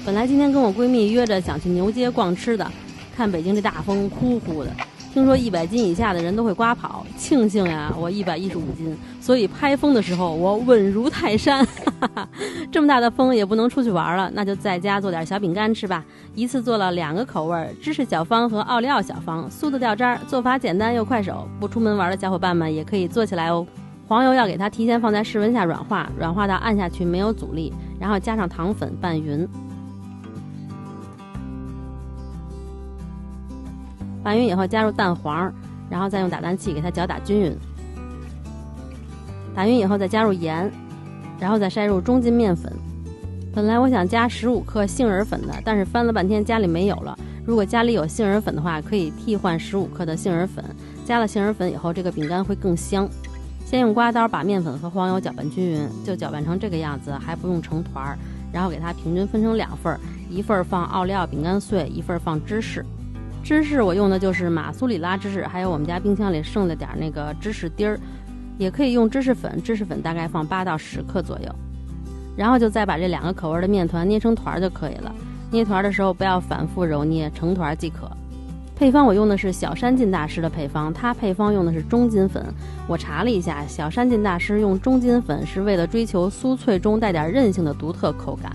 本来今天跟我闺蜜约着想去牛街逛吃的，看北京这大风呼呼的，听说100斤以下的人都会刮跑，庆幸呀，我115斤，所以拍风的时候我稳如泰山。这么大的风也不能出去玩了，那就在家做点小饼干吃吧。一次做了2个口味，芝士小方和奥利奥小方，酥的掉渣，做法简单又快手，不出门玩的小伙伴们也可以做起来哦。黄油要给它提前放在室温下软化，软化到按下去没有阻力，然后加上糖粉拌匀。拌匀以后加入蛋黄，然后再用打蛋器给它搅打均匀。打匀以后再加入盐，然后再筛入中筋面粉。本来我想加15克杏仁粉的，但是翻了半天家里没有了。如果家里有杏仁粉的话，可以替换15克的杏仁粉。加了杏仁粉以后，这个饼干会更香。先用刮刀把面粉和黄油搅拌均匀，就搅拌成这个样子，还不用成团，然后给它平均分成2份，一份放奥利奥饼干碎，一份放芝士。芝士我用的就是马苏里拉芝士，还有我们家冰箱里剩了点那个芝士丁儿，也可以用芝士粉，芝士粉大概放8到10克左右。然后就再把这2个口味的面团捏成团就可以了。捏团的时候不要反复揉捏，成团即可。配方我用的是小山进大师的配方，他配方用的是中筋粉。我查了一下，小山进大师用中筋粉是为了追求酥脆中带点韧性的独特口感。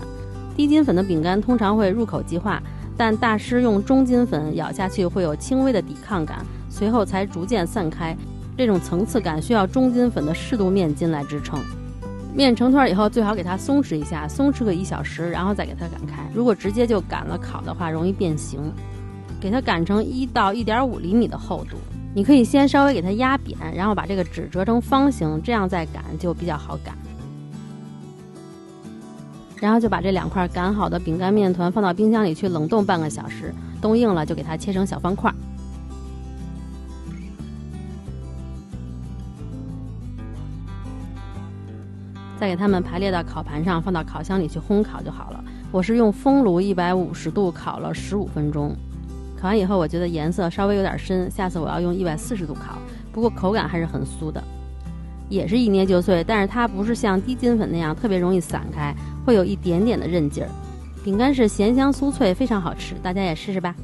低筋粉的饼干通常会入口即化，但大师用中筋粉咬下去会有轻微的抵抗感，随后才逐渐散开。这种层次感需要中筋粉的适度面筋来支撑。面成团以后最好给它松弛一下，松弛个1小时，然后再给它擀开。如果直接就擀了烤的话，容易变形。给它擀成1到1.5厘米的厚度。你可以先稍微给它压扁，然后把这个纸折成方形，这样再擀就比较好擀。然后就把这2块擀好的饼干面团放到冰箱里去冷冻半个小时，冻硬了就给它切成小方块。再给它们排列到烤盘上，放到烤箱里去烘烤就好了。我是用风炉150度烤了15分钟。烤完以后我觉得颜色稍微有点深，下次我要用140度烤，不过口感还是很酥的。也是一捏就碎，但是它不是像低筋粉那样特别容易散开，会有一点点的韧劲儿。饼干是咸香酥脆，非常好吃，大家也试试吧。